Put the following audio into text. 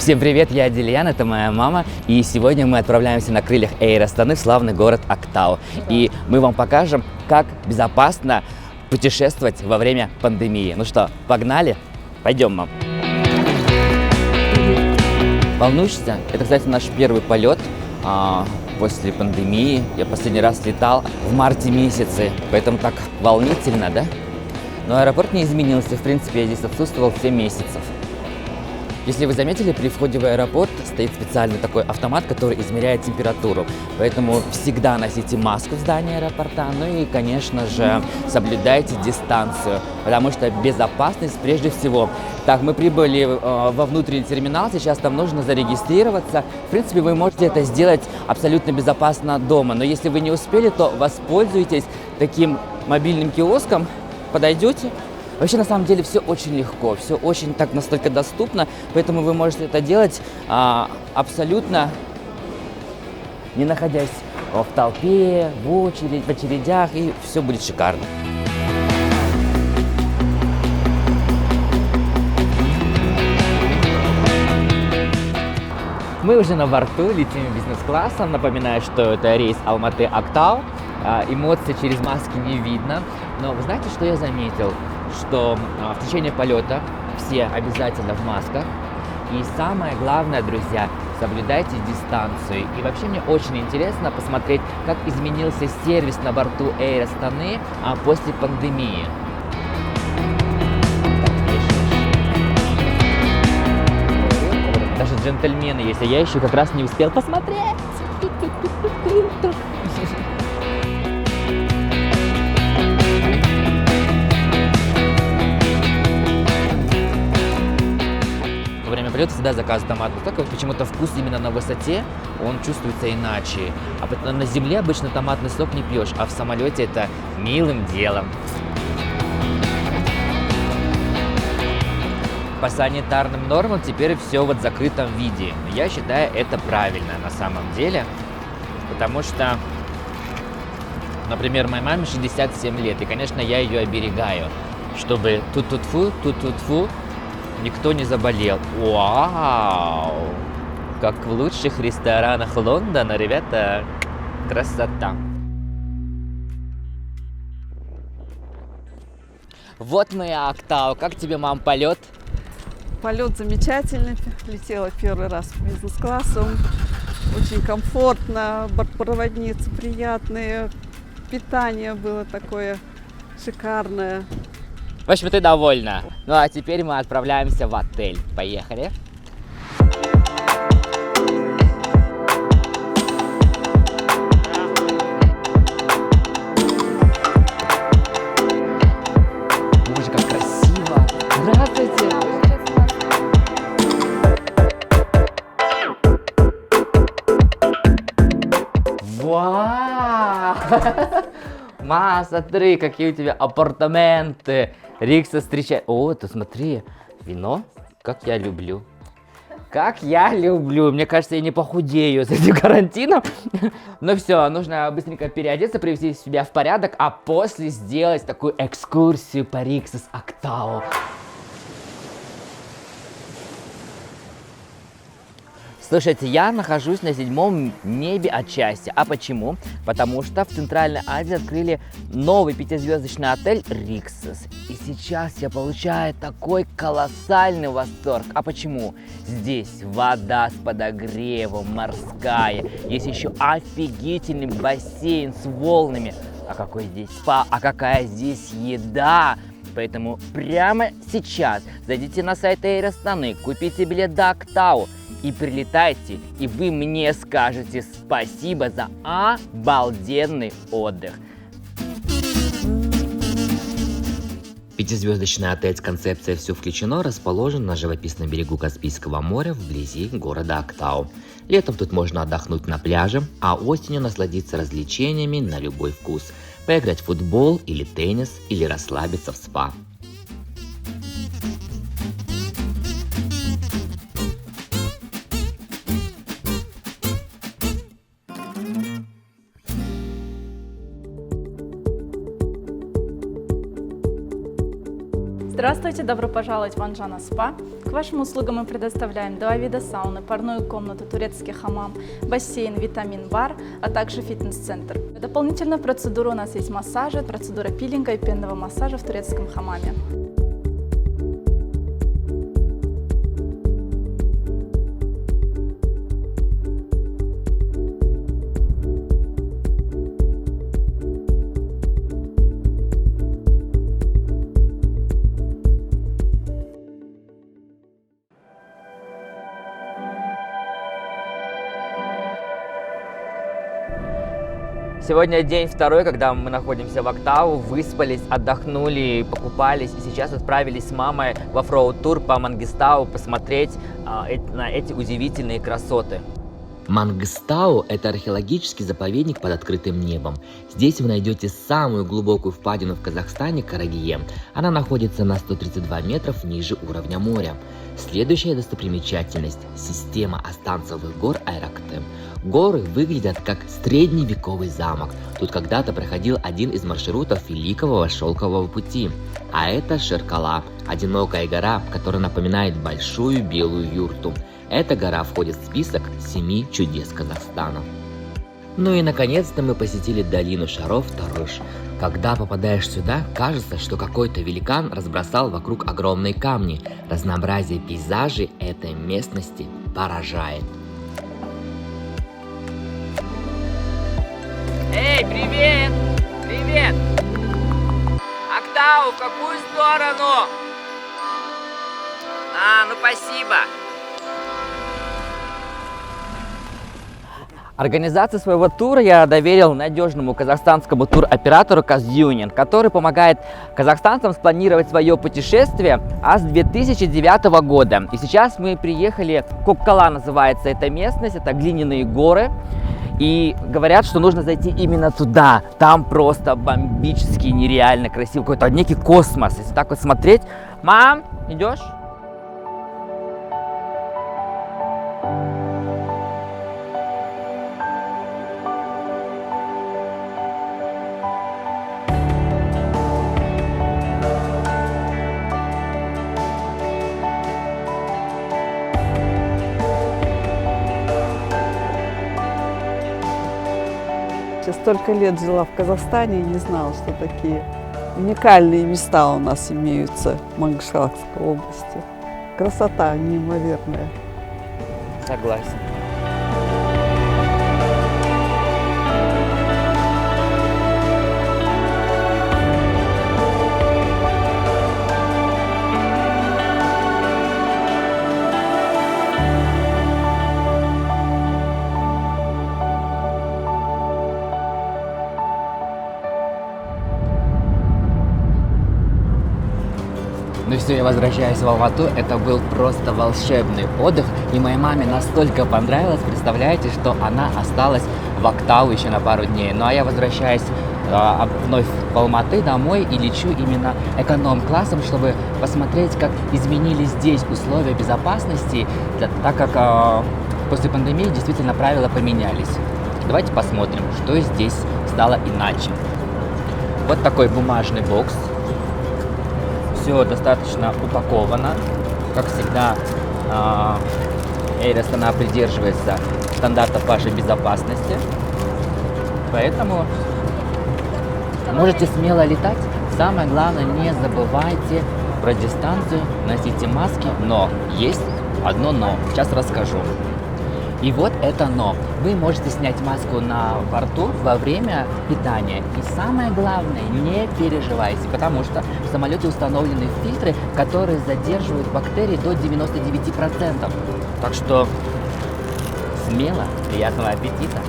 Всем привет, я Дильян, это моя мама, и сегодня мы отправляемся на крыльях Эйр Астаны в славный город Актау. И мы вам покажем, как безопасно путешествовать во время пандемии. Ну что, погнали? Пойдем, мам. Волнуешься? Это, кстати, наш первый полет после пандемии. Я последний раз летал в марте месяце, поэтому так волнительно, да? Но аэропорт не изменился, в принципе, я здесь отсутствовал 7 месяцев. Если вы заметили, при входе в аэропорт стоит специальный такой автомат, который измеряет температуру. Поэтому всегда носите маску в здании аэропорта, ну и, конечно же, соблюдайте дистанцию, потому что безопасность прежде всего. Так, мы прибыли во внутренний терминал, сейчас там нужно зарегистрироваться. В принципе, вы можете это сделать абсолютно безопасно дома, но если вы не успели, то воспользуйтесь таким мобильным киоском, подойдете. Вообще, на самом деле, все очень легко, все очень так настолько доступно, поэтому вы можете это делать абсолютно не находясь в толпе, в очередях, и все будет шикарно. Мы уже на борту, летим бизнес-классом. Напоминаю, что это рейс Алматы-Актау. Эмоций через маски не видно. Но вы знаете, что я заметил? Что в течение полета все обязательно в масках. И самое главное, друзья, соблюдайте дистанцию. И вообще мне очень интересно посмотреть, как изменился сервис на борту Эйр Астаны после пандемии. Даже джентльмены есть, а я еще как раз не успел посмотреть. Во время полета всегда заказывают томатный сок, и почему-то вкус именно на высоте, он чувствуется иначе. А на земле обычно томатный сок не пьешь, а в самолете это милым делом. По санитарным нормам теперь все в закрытом виде. Я считаю, это правильно на самом деле, потому что, например, моей маме 67 лет, и, конечно, я ее оберегаю, чтобы тут-тут-фу, никто не заболел. Вау! Как в лучших ресторанах Лондона, ребята, красота! Вот мы и Актау. Как тебе, мам, полет? Полет замечательный, летела первый раз бизнес-классом, очень комфортно, бортпроводницы приятные, питание было такое шикарное. В общем, ты довольна. Ну а теперь мы отправляемся в отель. Поехали. Боже, как красиво! Здравствуйте! Вау! Ма, смотри, какие у тебя апартаменты. Рикса встречает. О, ты смотри, вино, как я люблю. Как я люблю. Мне кажется, я не похудею с этим карантином. Ну все, нужно быстренько переодеться, привести себя в порядок, а после сделать такую экскурсию по Риксас Актау. Слушайте, я нахожусь на 7-м небе от счастья. А почему? Потому что в Центральной Азии открыли новый 5-звездочный отель Риксас. И сейчас я получаю такой колоссальный восторг. А почему? Здесь вода с подогревом, морская. Есть еще офигительный бассейн с волнами. А какой здесь спа, а какая здесь еда! Поэтому прямо сейчас зайдите на сайт Эйр Астаны, купите билет до Актау и прилетайте, и вы мне скажете спасибо за обалденный отдых. Пятизвездочный отель с концепцией «Все включено» расположен на живописном берегу Каспийского моря вблизи города Актау. Летом тут можно отдохнуть на пляже, а осенью насладиться развлечениями на любой вкус. Поиграть в футбол или теннис, или расслабиться в спа. Здравствуйте, добро пожаловать в Анжана Спа. К вашим услугам мы предоставляем 2 вида сауны, парную комнату, турецкий хамам, бассейн, витамин-бар, а также фитнес-центр. Дополнительная процедура у нас есть массажи, процедура пилинга и пенного массажа в турецком хамаме. Сегодня день второй, когда мы находимся в Актау, выспались, отдохнули, покупались и сейчас отправились с мамой в оффроуд-тур по Мангистау посмотреть на эти удивительные красоты. Мангистау – это археологический заповедник под открытым небом. Здесь вы найдете самую глубокую впадину в Казахстане – Карагие. Она находится на 132 метров ниже уровня моря. Следующая достопримечательность – система останцевых гор Айрактем. Горы выглядят как средневековый замок. Тут когда-то проходил один из маршрутов Великого Шелкового пути. А это Шеркала – одинокая гора, которая напоминает большую белую юрту. Эта гора входит в список 7 чудес Казахстана. Ну и наконец-то мы посетили долину шаров Тарыш. Когда попадаешь сюда, кажется, что какой-то великан разбросал вокруг огромные камни. Разнообразие пейзажей этой местности поражает. Эй, привет! Привет! Актау, в какую сторону? Ну спасибо! Организацию своего тура я доверил надежному казахстанскому туроператору Казюнин, который помогает казахстанцам спланировать свое путешествие аж с 2009 года. И сейчас мы приехали, Коккала называется эта местность, это глиняные горы. И говорят, что нужно зайти именно туда. Там просто бомбически нереально красиво, какой-то некий космос. Если так вот смотреть. Мам, идешь? Я столько лет жила в Казахстане и не знала, что такие уникальные места у нас имеются в Мангышлакской области. Красота неимоверная. Согласен. Ну все, я возвращаюсь в Алмату. Это был просто волшебный отдых. И моей маме настолько понравилось, представляете, что она осталась в Актау еще на пару дней. Ну а я возвращаюсь вновь в Алматы домой и лечу именно эконом-классом, чтобы посмотреть, как изменились здесь условия безопасности, так как после пандемии действительно правила поменялись. Давайте посмотрим, что здесь стало иначе. Вот такой бумажный бокс. Все достаточно упаковано. Как всегда, Эйр Астана придерживается стандартов вашей безопасности. Поэтому можете смело летать. Самое главное, не забывайте про дистанцию, носите маски. Но есть одно но. Сейчас расскажу. И вот это но. Вы можете снять маску на борту во время питания. И самое главное, не переживайте, потому что в самолете установлены фильтры, которые задерживают бактерии до 99%. Так что смело, приятного аппетита!